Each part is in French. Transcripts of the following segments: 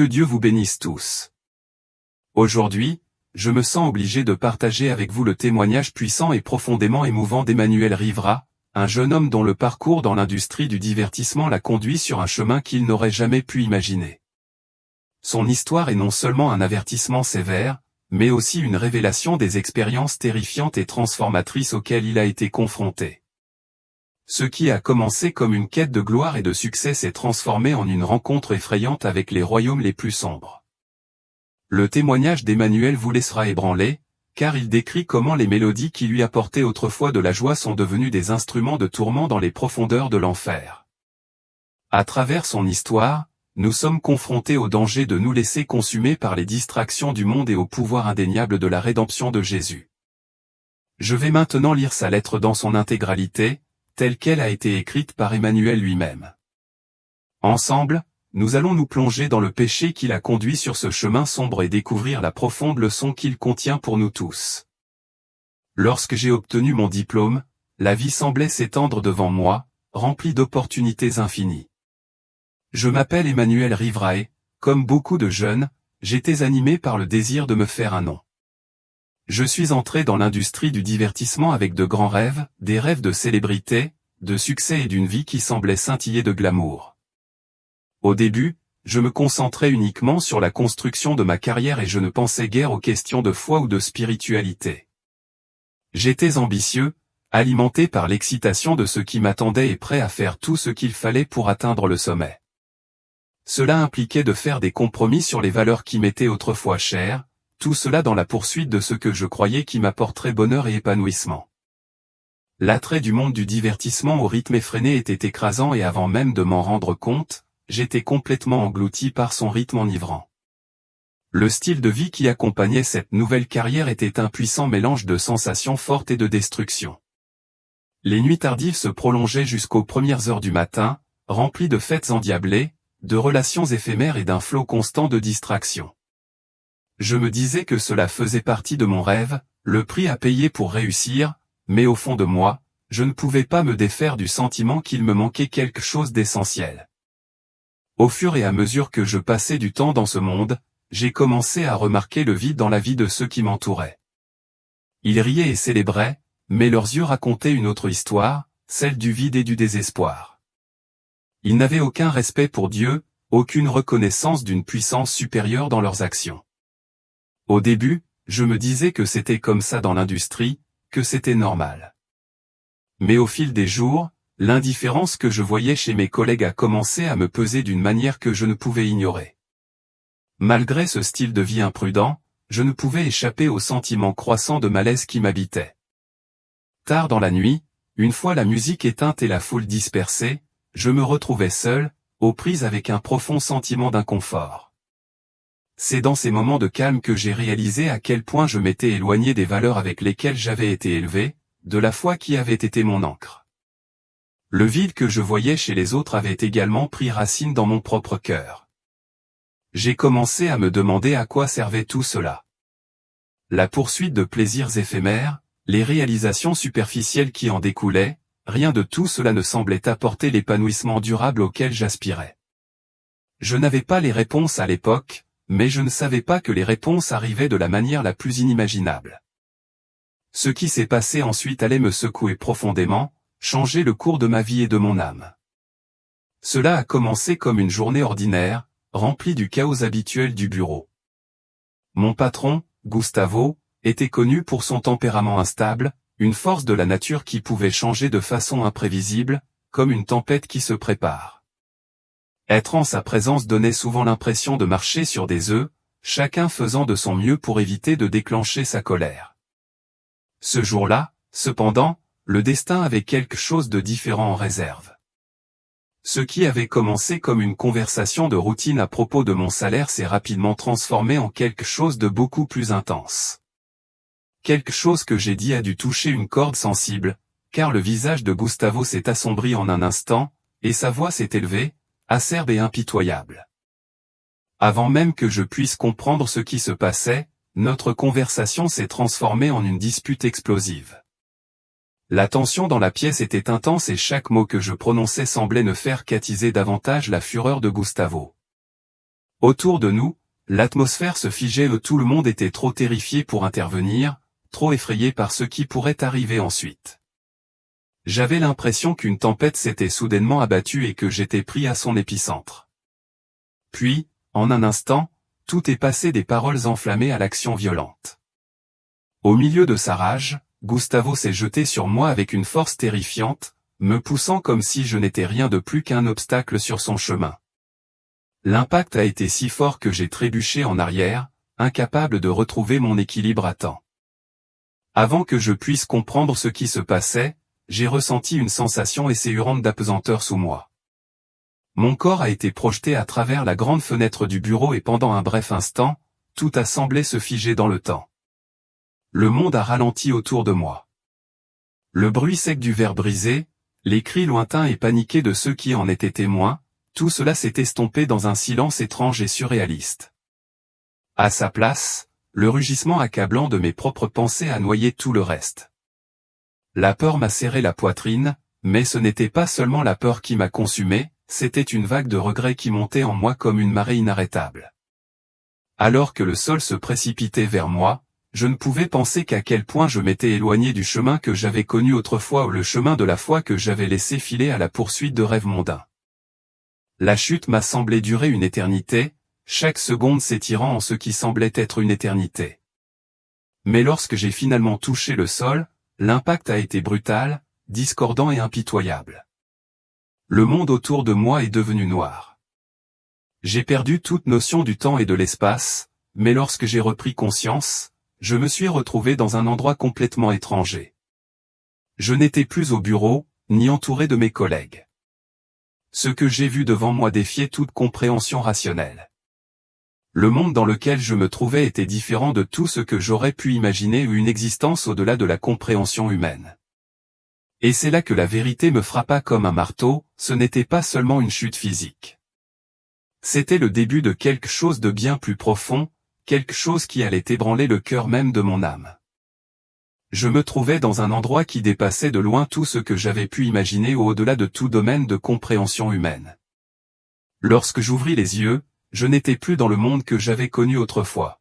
Que Dieu vous bénisse tous. Aujourd'hui, je me sens obligé de partager avec vous le témoignage puissant et profondément émouvant d'Emmanuel Rivera, un jeune homme dont le parcours dans l'industrie du divertissement l'a conduit sur un chemin qu'il n'aurait jamais pu imaginer. Son histoire est non seulement un avertissement sévère, mais aussi une révélation des expériences terrifiantes et transformatrices auxquelles il a été confronté. Ce qui a commencé comme une quête de gloire et de succès s'est transformé en une rencontre effrayante avec les royaumes les plus sombres. Le témoignage d'Emmanuel vous laissera ébranlé, car il décrit comment les mélodies qui lui apportaient autrefois de la joie sont devenues des instruments de tourment dans les profondeurs de l'enfer. À travers son histoire, nous sommes confrontés au danger de nous laisser consumer par les distractions du monde et au pouvoir indéniable de la rédemption de Jésus. Je vais maintenant lire sa lettre dans son intégralité, telle qu'elle a été écrite par Emmanuel lui-même. Ensemble, nous allons nous plonger dans le péché qui l'a conduit sur ce chemin sombre et découvrir la profonde leçon qu'il contient pour nous tous. Lorsque j'ai obtenu mon diplôme, la vie semblait s'étendre devant moi, remplie d'opportunités infinies. Je m'appelle Emmanuel Rivera et, comme beaucoup de jeunes, j'étais animé par le désir de me faire un nom. Je suis entré dans l'industrie du divertissement avec de grands rêves, des rêves de célébrité, de succès et d'une vie qui semblait scintiller de glamour. Au début, je me concentrais uniquement sur la construction de ma carrière et je ne pensais guère aux questions de foi ou de spiritualité. J'étais ambitieux, alimenté par l'excitation de ce qui m'attendait et prêt à faire tout ce qu'il fallait pour atteindre le sommet. Cela impliquait de faire des compromis sur les valeurs qui m'étaient autrefois chères, tout cela dans la poursuite de ce que je croyais qui m'apporterait bonheur et épanouissement. L'attrait du monde du divertissement au rythme effréné était écrasant et avant même de m'en rendre compte, j'étais complètement englouti par son rythme enivrant. Le style de vie qui accompagnait cette nouvelle carrière était un puissant mélange de sensations fortes et de destruction. Les nuits tardives se prolongeaient jusqu'aux premières heures du matin, remplies de fêtes endiablées, de relations éphémères et d'un flot constant de distractions. Je me disais que cela faisait partie de mon rêve, le prix à payer pour réussir, mais au fond de moi, je ne pouvais pas me défaire du sentiment qu'il me manquait quelque chose d'essentiel. Au fur et à mesure que je passais du temps dans ce monde, j'ai commencé à remarquer le vide dans la vie de ceux qui m'entouraient. Ils riaient et célébraient, mais leurs yeux racontaient une autre histoire, celle du vide et du désespoir. Ils n'avaient aucun respect pour Dieu, aucune reconnaissance d'une puissance supérieure dans leurs actions. Au début, je me disais que c'était comme ça dans l'industrie, que c'était normal. Mais au fil des jours, l'indifférence que je voyais chez mes collègues a commencé à me peser d'une manière que je ne pouvais ignorer. Malgré ce style de vie imprudent, je ne pouvais échapper au sentiment croissant de malaise qui m'habitait. Tard dans la nuit, une fois la musique éteinte et la foule dispersée, je me retrouvais seul, aux prises avec un profond sentiment d'inconfort. C'est dans ces moments de calme que j'ai réalisé à quel point je m'étais éloigné des valeurs avec lesquelles j'avais été élevé, de la foi qui avait été mon ancre. Le vide que je voyais chez les autres avait également pris racine dans mon propre cœur. J'ai commencé à me demander à quoi servait tout cela. La poursuite de plaisirs éphémères, les réalisations superficielles qui en découlaient, rien de tout cela ne semblait apporter l'épanouissement durable auquel j'aspirais. Je n'avais pas les réponses à l'époque, mais je ne savais pas que les réponses arrivaient de la manière la plus inimaginable. Ce qui s'est passé ensuite allait me secouer profondément, changer le cours de ma vie et de mon âme. Cela a commencé comme une journée ordinaire, remplie du chaos habituel du bureau. Mon patron, Gustavo, était connu pour son tempérament instable, une force de la nature qui pouvait changer de façon imprévisible, comme une tempête qui se prépare. Être en sa présence donnait souvent l'impression de marcher sur des œufs, chacun faisant de son mieux pour éviter de déclencher sa colère. Ce jour-là, cependant, le destin avait quelque chose de différent en réserve. Ce qui avait commencé comme une conversation de routine à propos de mon salaire s'est rapidement transformé en quelque chose de beaucoup plus intense. Quelque chose que j'ai dit a dû toucher une corde sensible, car le visage de Gustavo s'est assombri en un instant, et sa voix s'est élevée, acerbe et impitoyable. Avant même que je puisse comprendre ce qui se passait, notre conversation s'est transformée en une dispute explosive. La tension dans la pièce était intense et chaque mot que je prononçais semblait ne faire qu'attiser davantage la fureur de Gustavo. Autour de nous, l'atmosphère se figeait et tout le monde était trop terrifié pour intervenir, trop effrayé par ce qui pourrait arriver ensuite. J'avais l'impression qu'une tempête s'était soudainement abattue et que j'étais pris à son épicentre. Puis, en un instant, tout est passé des paroles enflammées à l'action violente. Au milieu de sa rage, Gustavo s'est jeté sur moi avec une force terrifiante, me poussant comme si je n'étais rien de plus qu'un obstacle sur son chemin. L'impact a été si fort que j'ai trébuché en arrière, incapable de retrouver mon équilibre à temps. Avant que je puisse comprendre ce qui se passait, j'ai ressenti une sensation esséurante d'apesanteur sous moi. Mon corps a été projeté à travers la grande fenêtre du bureau et pendant un bref instant, tout a semblé se figer dans le temps. Le monde a ralenti autour de moi. Le bruit sec du verre brisé, les cris lointains et paniqués de ceux qui en étaient témoins, tout cela s'est estompé dans un silence étrange et surréaliste. À sa place, le rugissement accablant de mes propres pensées a noyé tout le reste. La peur m'a serré la poitrine, mais ce n'était pas seulement la peur qui m'a consumé, c'était une vague de regrets qui montait en moi comme une marée inarrêtable. Alors que le sol se précipitait vers moi, je ne pouvais penser qu'à quel point je m'étais éloigné du chemin que j'avais connu autrefois ou le chemin de la foi que j'avais laissé filer à la poursuite de rêves mondains. La chute m'a semblé durer une éternité, chaque seconde s'étirant en ce qui semblait être une éternité. Mais lorsque j'ai finalement touché le sol, l'impact a été brutal, discordant et impitoyable. Le monde autour de moi est devenu noir. J'ai perdu toute notion du temps et de l'espace, mais lorsque j'ai repris conscience, je me suis retrouvé dans un endroit complètement étranger. Je n'étais plus au bureau, ni entouré de mes collègues. Ce que j'ai vu devant moi défiait toute compréhension rationnelle. Le monde dans lequel je me trouvais était différent de tout ce que j'aurais pu imaginer ou une existence au-delà de la compréhension humaine. Et c'est là que la vérité me frappa comme un marteau, ce n'était pas seulement une chute physique. C'était le début de quelque chose de bien plus profond, quelque chose qui allait ébranler le cœur même de mon âme. Je me trouvais dans un endroit qui dépassait de loin tout ce que j'avais pu imaginer ou au-delà de tout domaine de compréhension humaine. Lorsque j'ouvris les yeux, je n'étais plus dans le monde que j'avais connu autrefois.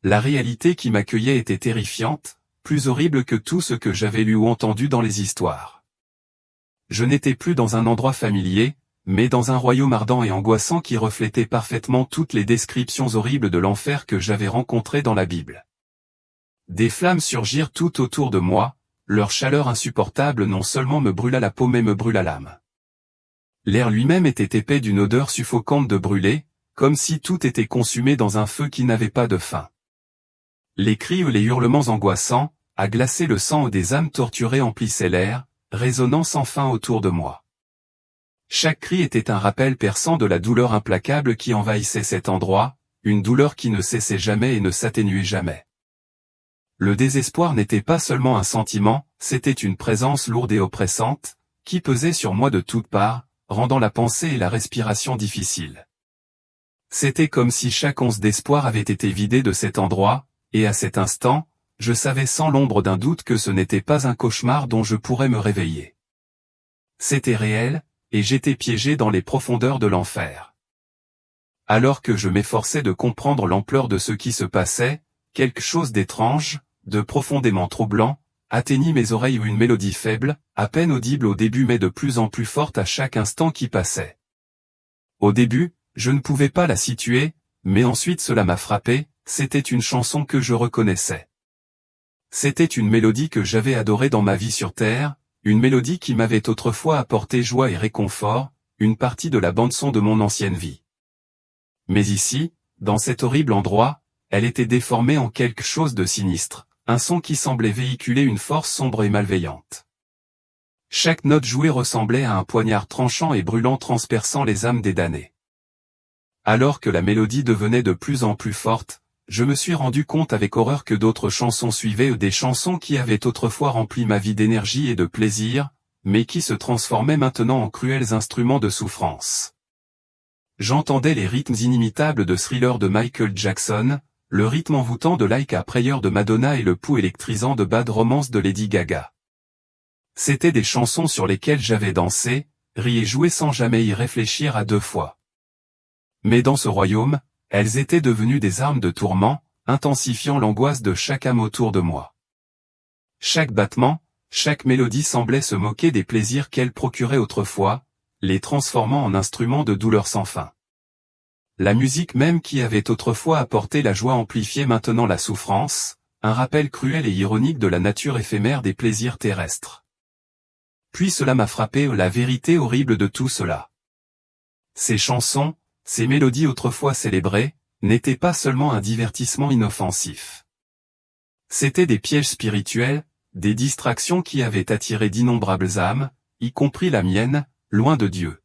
La réalité qui m'accueillait était terrifiante, plus horrible que tout ce que j'avais lu ou entendu dans les histoires. Je n'étais plus dans un endroit familier, mais dans un royaume ardent et angoissant qui reflétait parfaitement toutes les descriptions horribles de l'enfer que j'avais rencontré dans la Bible. Des flammes surgirent tout autour de moi, leur chaleur insupportable non seulement me brûla la peau mais me brûla l'âme. L'air lui-même était épais d'une odeur suffocante de brûlé, comme si tout était consumé dans un feu qui n'avait pas de fin. Les cris ou les hurlements angoissants, à glacer le sang des âmes torturées emplissaient l'air, résonnant sans fin autour de moi. Chaque cri était un rappel perçant de la douleur implacable qui envahissait cet endroit, une douleur qui ne cessait jamais et ne s'atténuait jamais. Le désespoir n'était pas seulement un sentiment, c'était une présence lourde et oppressante, qui pesait sur moi de toutes parts, rendant la pensée et la respiration difficiles. C'était comme si chaque once d'espoir avait été vidée de cet endroit, et à cet instant, je savais sans l'ombre d'un doute que ce n'était pas un cauchemar dont je pourrais me réveiller. C'était réel, et j'étais piégé dans les profondeurs de l'enfer. Alors que je m'efforçais de comprendre l'ampleur de ce qui se passait, quelque chose d'étrange, de profondément troublant, atteignit mes oreilles où une mélodie faible, à peine audible au début mais de plus en plus forte à chaque instant qui passait. Au début, je ne pouvais pas la situer, mais ensuite cela m'a frappé, c'était une chanson que je reconnaissais. C'était une mélodie que j'avais adorée dans ma vie sur Terre, une mélodie qui m'avait autrefois apporté joie et réconfort, une partie de la bande-son de mon ancienne vie. Mais ici, dans cet horrible endroit, elle était déformée en quelque chose de sinistre, un son qui semblait véhiculer une force sombre et malveillante. Chaque note jouée ressemblait à un poignard tranchant et brûlant transperçant les âmes des damnés. Alors que la mélodie devenait de plus en plus forte, je me suis rendu compte avec horreur que d'autres chansons suivaient, des chansons qui avaient autrefois rempli ma vie d'énergie et de plaisir, mais qui se transformaient maintenant en cruels instruments de souffrance. J'entendais les rythmes inimitables de Thriller de Michael Jackson, le rythme envoûtant de Like a Prayer de Madonna et le pouls électrisant de Bad Romance de Lady Gaga. C'étaient des chansons sur lesquelles j'avais dansé, ri et joué sans jamais y réfléchir à deux fois. Mais dans ce royaume, elles étaient devenues des armes de tourment, intensifiant l'angoisse de chaque âme autour de moi. Chaque battement, chaque mélodie semblait se moquer des plaisirs qu'elles procuraient autrefois, les transformant en instruments de douleur sans fin. La musique même qui avait autrefois apporté la joie amplifiait maintenant la souffrance, un rappel cruel et ironique de la nature éphémère des plaisirs terrestres. Puis cela m'a frappé, la vérité horrible de tout cela. Ces chansons, ces mélodies autrefois célébrées, n'étaient pas seulement un divertissement inoffensif. C'étaient des pièges spirituels, des distractions qui avaient attiré d'innombrables âmes, y compris la mienne, loin de Dieu.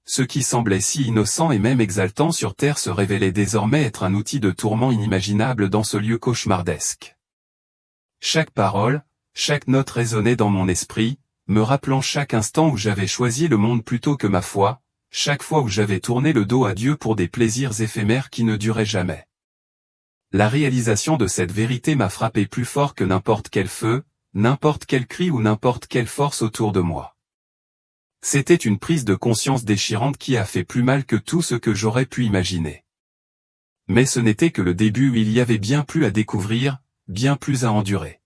Ce qui semblait si innocent et même exaltant sur terre se révélait désormais être un outil de tourment inimaginable dans ce lieu cauchemardesque. Chaque parole, chaque note résonnait dans mon esprit, me rappelant chaque instant où j'avais choisi le monde plutôt que ma foi, chaque fois où j'avais tourné le dos à Dieu pour des plaisirs éphémères qui ne duraient jamais. La réalisation de cette vérité m'a frappé plus fort que n'importe quel feu, n'importe quel cri ou n'importe quelle force autour de moi. C'était une prise de conscience déchirante qui a fait plus mal que tout ce que j'aurais pu imaginer. Mais ce n'était que le début où il y avait bien plus à découvrir, bien plus à endurer.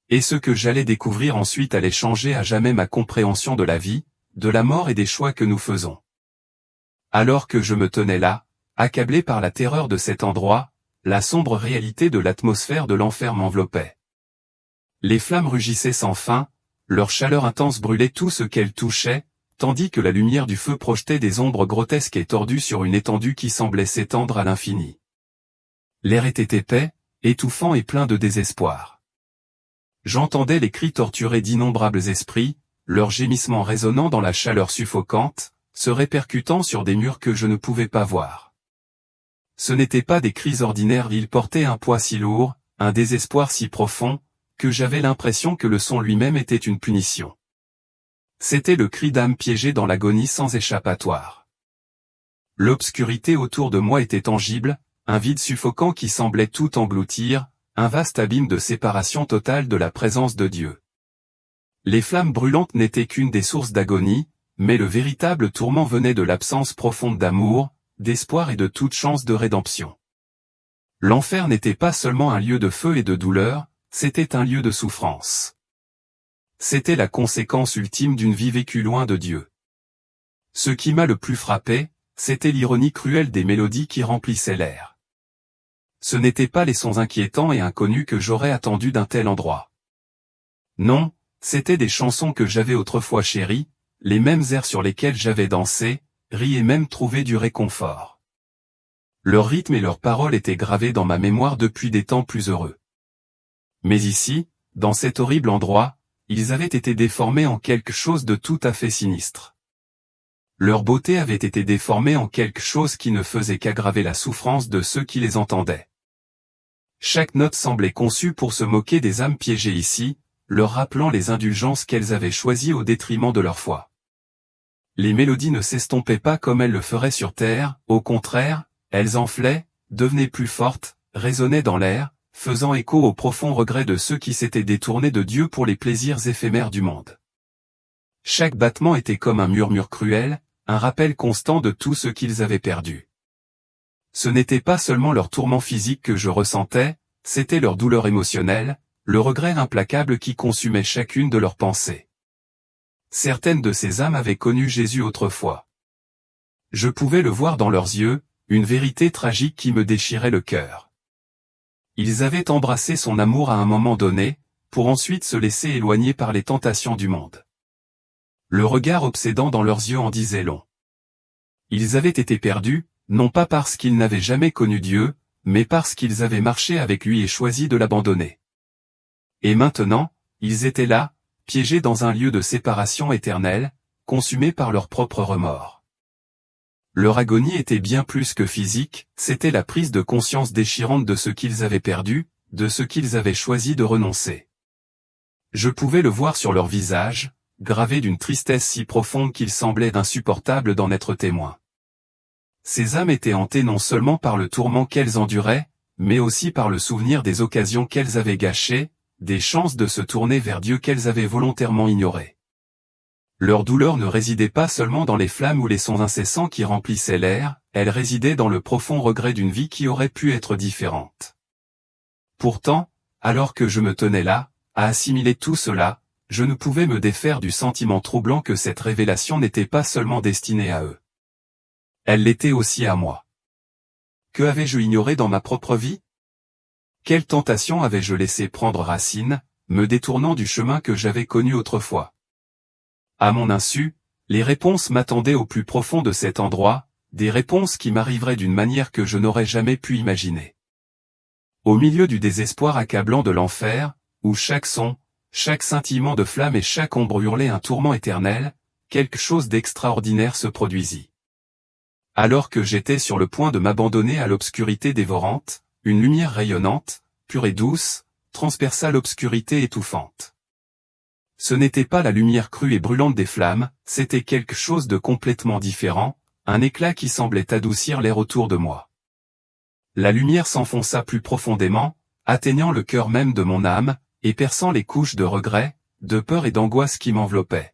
Et ce que j'allais découvrir ensuite allait changer à jamais ma compréhension de la vie, de la mort et des choix que nous faisons. Alors que je me tenais là, accablé par la terreur de cet endroit, la sombre réalité de l'atmosphère de l'enfer m'enveloppait. Les flammes rugissaient sans fin, leur chaleur intense brûlait tout ce qu'elles touchaient, tandis que la lumière du feu projetait des ombres grotesques et tordues sur une étendue qui semblait s'étendre à l'infini. L'air était épais, étouffant et plein de désespoir. J'entendais les cris torturés d'innombrables esprits, leurs gémissements résonnant dans la chaleur suffocante, se répercutant sur des murs que je ne pouvais pas voir. Ce n'étaient pas des cris ordinaires, ils portaient un poids si lourd, un désespoir si profond, que j'avais l'impression que le son lui-même était une punition. C'était le cri d'âme piégée dans l'agonie sans échappatoire. L'obscurité autour de moi était tangible, un vide suffocant qui semblait tout engloutir, un vaste abîme de séparation totale de la présence de Dieu. Les flammes brûlantes n'étaient qu'une des sources d'agonie, mais le véritable tourment venait de l'absence profonde d'amour, d'espoir et de toute chance de rédemption. L'enfer n'était pas seulement un lieu de feu et de douleur, c'était un lieu de souffrance. C'était la conséquence ultime d'une vie vécue loin de Dieu. Ce qui m'a le plus frappé, c'était l'ironie cruelle des mélodies qui remplissaient l'air. Ce n'étaient pas les sons inquiétants et inconnus que j'aurais attendus d'un tel endroit. Non, c'étaient des chansons que j'avais autrefois chéries, les mêmes airs sur lesquels j'avais dansé, ri et même trouvé du réconfort. Leur rythme et leurs paroles étaient gravés dans ma mémoire depuis des temps plus heureux. Mais ici, dans cet horrible endroit, ils avaient été déformés en quelque chose de tout à fait sinistre. Leur beauté avait été déformée en quelque chose qui ne faisait qu'aggraver la souffrance de ceux qui les entendaient. Chaque note semblait conçue pour se moquer des âmes piégées ici, leur rappelant les indulgences qu'elles avaient choisies au détriment de leur foi. Les mélodies ne s'estompaient pas comme elles le feraient sur terre, au contraire, elles enflaient, devenaient plus fortes, résonnaient dans l'air, faisant écho au profond regret de ceux qui s'étaient détournés de Dieu pour les plaisirs éphémères du monde. Chaque battement était comme un murmure cruel, un rappel constant de tout ce qu'ils avaient perdu. Ce n'était pas seulement leur tourment physique que je ressentais, c'était leur douleur émotionnelle, le regret implacable qui consumait chacune de leurs pensées. Certaines de ces âmes avaient connu Jésus autrefois. Je pouvais le voir dans leurs yeux, une vérité tragique qui me déchirait le cœur. Ils avaient embrassé son amour à un moment donné, pour ensuite se laisser éloigner par les tentations du monde. Le regard obsédant dans leurs yeux en disait long. Ils avaient été perdus, non pas parce qu'ils n'avaient jamais connu Dieu, mais parce qu'ils avaient marché avec lui et choisi de l'abandonner. Et maintenant, ils étaient là, piégés dans un lieu de séparation éternelle, consumés par leur propre remords. Leur agonie était bien plus que physique, c'était la prise de conscience déchirante de ce qu'ils avaient perdu, de ce qu'ils avaient choisi de renoncer. Je pouvais le voir sur leur visage, gravé d'une tristesse si profonde qu'il semblait insupportable d'en être témoin. Ces âmes étaient hantées non seulement par le tourment qu'elles enduraient, mais aussi par le souvenir des occasions qu'elles avaient gâchées, des chances de se tourner vers Dieu qu'elles avaient volontairement ignorées. Leur douleur ne résidait pas seulement dans les flammes ou les sons incessants qui remplissaient l'air, elle résidait dans le profond regret d'une vie qui aurait pu être différente. Pourtant, alors que je me tenais là, à assimiler tout cela, je ne pouvais me défaire du sentiment troublant que cette révélation n'était pas seulement destinée à eux. Elle l'était aussi à moi. Que avais-je ignoré dans ma propre vie? Quelle tentation avais-je laissé prendre racine, me détournant du chemin que j'avais connu autrefois? À mon insu, les réponses m'attendaient au plus profond de cet endroit, des réponses qui m'arriveraient d'une manière que je n'aurais jamais pu imaginer. Au milieu du désespoir accablant de l'enfer, où chaque son, chaque scintillement de flamme et chaque ombre hurlait un tourment éternel, quelque chose d'extraordinaire se produisit. Alors que j'étais sur le point de m'abandonner à l'obscurité dévorante, une lumière rayonnante, pure et douce, transperça l'obscurité étouffante. Ce n'était pas la lumière crue et brûlante des flammes, c'était quelque chose de complètement différent, un éclat qui semblait adoucir l'air autour de moi. La lumière s'enfonça plus profondément, atteignant le cœur même de mon âme, et perçant les couches de regret, de peur et d'angoisse qui m'enveloppaient.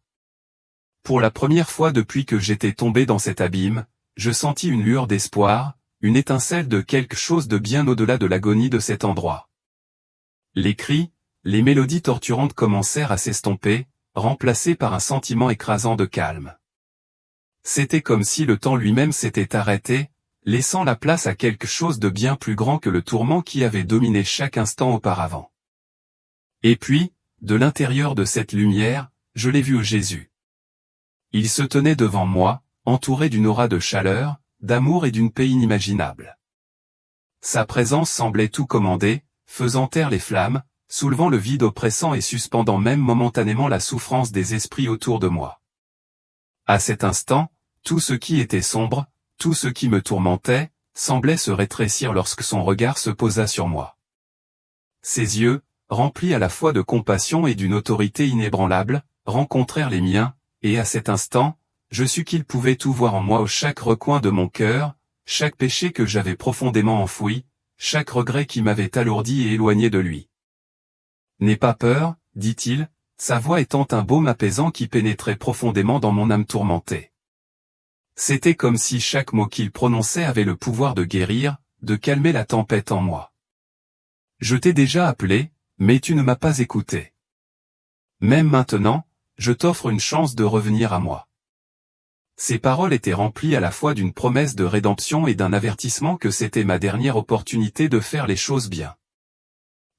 Pour la première fois depuis que j'étais tombé dans cet abîme, je sentis une lueur d'espoir, une étincelle de quelque chose de bien au-delà de l'agonie de cet endroit. Les cris, les mélodies torturantes commencèrent à s'estomper, remplacées par un sentiment écrasant de calme. C'était comme si le temps lui-même s'était arrêté, laissant la place à quelque chose de bien plus grand que le tourment qui avait dominé chaque instant auparavant. Et puis, de l'intérieur de cette lumière, je l'ai vu Jésus. Il se tenait devant moi, entouré d'une aura de chaleur, d'amour et d'une paix inimaginable. Sa présence semblait tout commander, faisant taire les flammes, soulevant le vide oppressant et suspendant même momentanément la souffrance des esprits autour de moi. À cet instant, tout ce qui était sombre, tout ce qui me tourmentait, semblait se rétrécir lorsque son regard se posa sur moi. Ses yeux, remplis à la fois de compassion et d'une autorité inébranlable, rencontrèrent les miens, et à cet instant, je sus qu'il pouvait tout voir en moi, au chaque recoin de mon cœur, chaque péché que j'avais profondément enfoui, chaque regret qui m'avait alourdi et éloigné de lui. « N'aie pas peur, dit-il, sa voix étant un baume apaisant qui pénétrait profondément dans mon âme tourmentée. C'était comme si chaque mot qu'il prononçait avait le pouvoir de guérir, de calmer la tempête en moi. Je t'ai déjà appelé, mais tu ne m'as pas écouté. Même maintenant, je t'offre une chance de revenir à moi. » Ces paroles étaient remplies à la fois d'une promesse de rédemption et d'un avertissement que c'était ma dernière opportunité de faire les choses bien.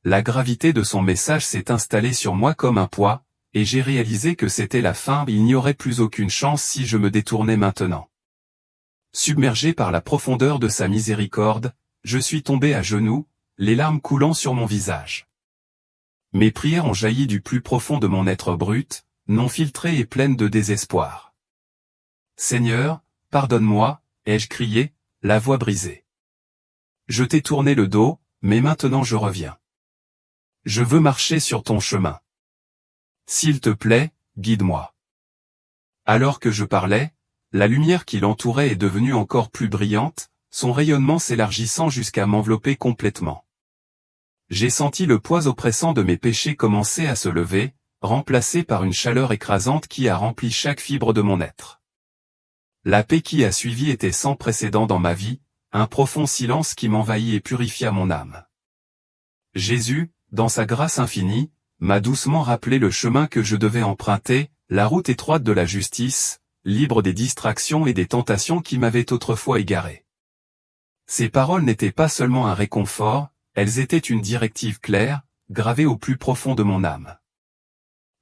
La gravité de son message s'est installée sur moi comme un poids, et j'ai réalisé que c'était la fin, il n'y aurait plus aucune chance si je me détournais maintenant. Submergé par la profondeur de sa miséricorde, je suis tombé à genoux, les larmes coulant sur mon visage. Mes prières ont jailli du plus profond de mon être brut, non filtré et pleine de désespoir. « Seigneur, pardonne-moi » ai-je crié, la voix brisée. Je t'ai tourné le dos, mais maintenant je reviens. Je veux marcher sur ton chemin. S'il te plaît, guide-moi. Alors que je parlais, la lumière qui l'entourait est devenue encore plus brillante, son rayonnement s'élargissant jusqu'à m'envelopper complètement. J'ai senti le poids oppressant de mes péchés commencer à se lever, remplacé par une chaleur écrasante qui a rempli chaque fibre de mon être. La paix qui a suivi était sans précédent dans ma vie, un profond silence qui m'envahit et purifia mon âme. Jésus, dans sa grâce infinie, m'a doucement rappelé le chemin que je devais emprunter, la route étroite de la justice, libre des distractions et des tentations qui m'avaient autrefois égaré. Ces paroles n'étaient pas seulement un réconfort, elles étaient une directive claire, gravée au plus profond de mon âme.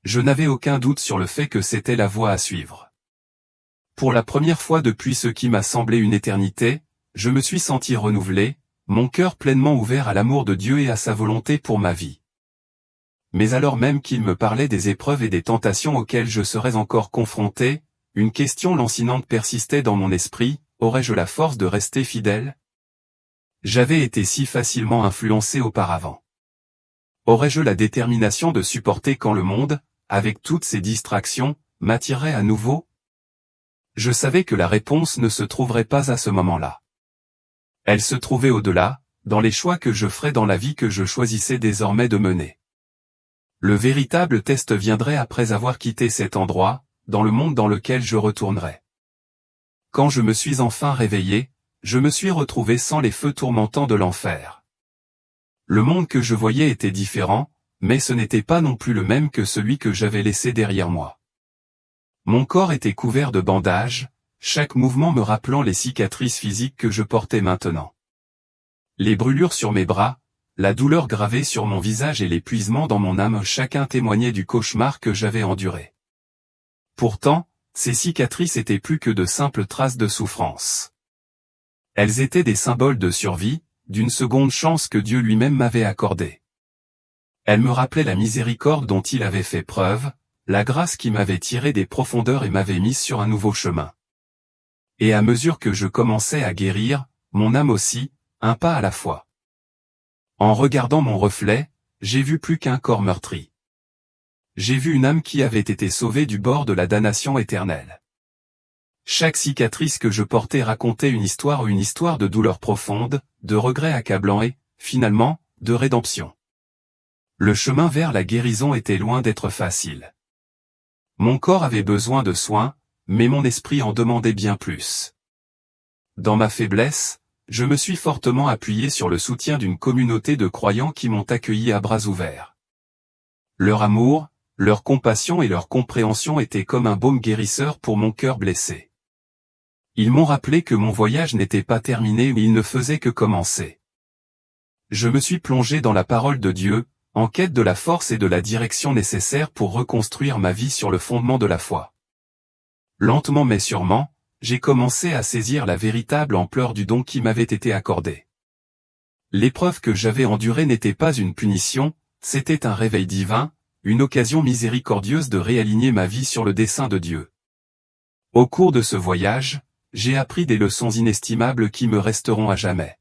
Je n'avais aucun doute sur le fait que c'était la voie à suivre. Pour la première fois depuis ce qui m'a semblé une éternité, je me suis senti renouvelé, mon cœur pleinement ouvert à l'amour de Dieu et à sa volonté pour ma vie. Mais alors même qu'il me parlait des épreuves et des tentations auxquelles je serais encore confronté, une question lancinante persistait dans mon esprit, aurais-je la force de rester fidèle ? J'avais été si facilement influencé auparavant. Aurais-je la détermination de supporter quand le monde, avec toutes ses distractions, m'attirerait à nouveau ? Je savais que la réponse ne se trouverait pas à ce moment-là. Elle se trouvait au-delà, dans les choix que je ferais dans la vie que je choisissais désormais de mener. Le véritable test viendrait après avoir quitté cet endroit, dans le monde dans lequel je retournerai. Quand je me suis enfin réveillé, je me suis retrouvé sans les feux tourmentants de l'enfer. Le monde que je voyais était différent, mais ce n'était pas non plus le même que celui que j'avais laissé derrière moi. Mon corps était couvert de bandages, chaque mouvement me rappelant les cicatrices physiques que je portais maintenant. Les brûlures sur mes bras, la douleur gravée sur mon visage et l'épuisement dans mon âme, chacun témoignait du cauchemar que j'avais enduré. Pourtant, ces cicatrices étaient plus que de simples traces de souffrance. Elles étaient des symboles de survie, d'une seconde chance que Dieu lui-même m'avait accordée. Elles me rappelaient la miséricorde dont il avait fait preuve, la grâce qui m'avait tiré des profondeurs et m'avait mis sur un nouveau chemin. Et à mesure que je commençais à guérir, mon âme aussi, un pas à la fois. En regardant mon reflet, j'ai vu plus qu'un corps meurtri. J'ai vu une âme qui avait été sauvée du bord de la damnation éternelle. Chaque cicatrice que je portais racontait une histoire de douleur profonde, de regrets accablants et, finalement, de rédemption. Le chemin vers la guérison était loin d'être facile. Mon corps avait besoin de soins, mais mon esprit en demandait bien plus. Dans ma faiblesse, je me suis fortement appuyé sur le soutien d'une communauté de croyants qui m'ont accueilli à bras ouverts. Leur amour, leur compassion et leur compréhension étaient comme un baume guérisseur pour mon cœur blessé. Ils m'ont rappelé que mon voyage n'était pas terminé mais il ne faisait que commencer. Je me suis plongé dans la parole de Dieu, en quête de la force et de la direction nécessaires pour reconstruire ma vie sur le fondement de la foi. Lentement mais sûrement, j'ai commencé à saisir la véritable ampleur du don qui m'avait été accordé. L'épreuve que j'avais endurée n'était pas une punition, c'était un réveil divin, une occasion miséricordieuse de réaligner ma vie sur le dessein de Dieu. Au cours de ce voyage, j'ai appris des leçons inestimables qui me resteront à jamais.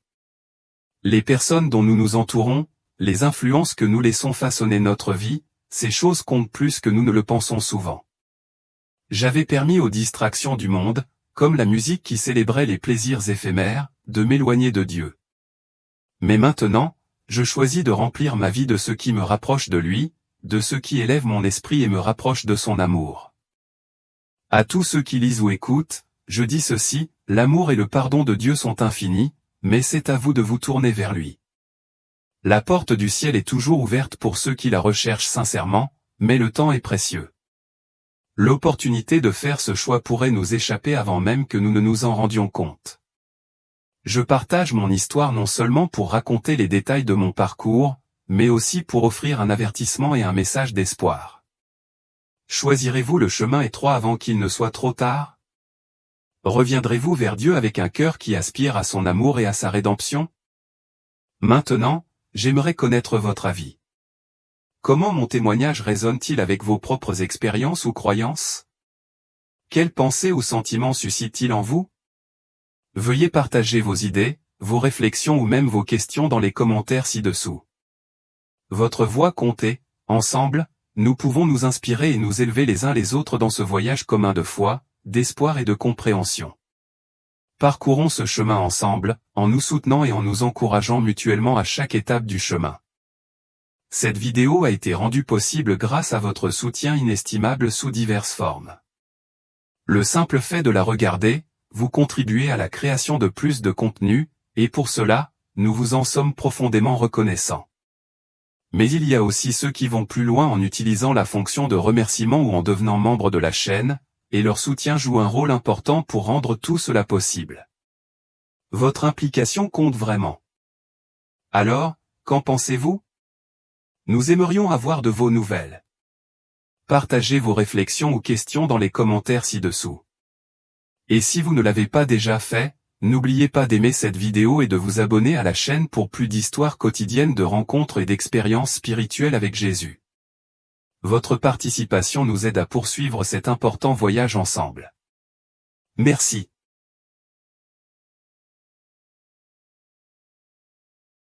Les personnes dont nous nous entourons, les influences que nous laissons façonner notre vie, ces choses comptent plus que nous ne le pensons souvent. J'avais permis aux distractions du monde, comme la musique qui célébrait les plaisirs éphémères, de m'éloigner de Dieu. Mais maintenant, je choisis de remplir ma vie de ce qui me rapproche de lui, de ce qui élève mon esprit et me rapproche de son amour. À tous ceux qui lisent ou écoutent, je dis ceci, l'amour et le pardon de Dieu sont infinis, mais c'est à vous de vous tourner vers lui. La porte du ciel est toujours ouverte pour ceux qui la recherchent sincèrement, mais le temps est précieux. L'opportunité de faire ce choix pourrait nous échapper avant même que nous ne nous en rendions compte. Je partage mon histoire non seulement pour raconter les détails de mon parcours, mais aussi pour offrir un avertissement et un message d'espoir. Choisirez-vous le chemin étroit avant qu'il ne soit trop tard? Reviendrez-vous vers Dieu avec un cœur qui aspire à son amour et à sa rédemption? Maintenant, j'aimerais connaître votre avis. Comment mon témoignage résonne-t-il avec vos propres expériences ou croyances? Quelles pensées ou sentiments suscite-t-il en vous? Veuillez partager vos idées, vos réflexions ou même vos questions dans les commentaires ci-dessous. Votre voix compte et, ensemble, nous pouvons nous inspirer et nous élever les uns les autres dans ce voyage commun de foi, d'espoir et de compréhension. Parcourons ce chemin ensemble, en nous soutenant et en nous encourageant mutuellement à chaque étape du chemin. Cette vidéo a été rendue possible grâce à votre soutien inestimable sous diverses formes. Le simple fait de la regarder, vous contribuez à la création de plus de contenu, et pour cela, nous vous en sommes profondément reconnaissants. Mais il y a aussi ceux qui vont plus loin en utilisant la fonction de remerciement ou en devenant membre de la chaîne, et leur soutien joue un rôle important pour rendre tout cela possible. Votre implication compte vraiment. Alors, qu'en pensez-vous? Nous aimerions avoir de vos nouvelles. Partagez vos réflexions ou questions dans les commentaires ci-dessous. Et si vous ne l'avez pas déjà fait, n'oubliez pas d'aimer cette vidéo et de vous abonner à la chaîne pour plus d'histoires quotidiennes de rencontres et d'expériences spirituelles avec Jésus. Votre participation nous aide à poursuivre cet important voyage ensemble. Merci.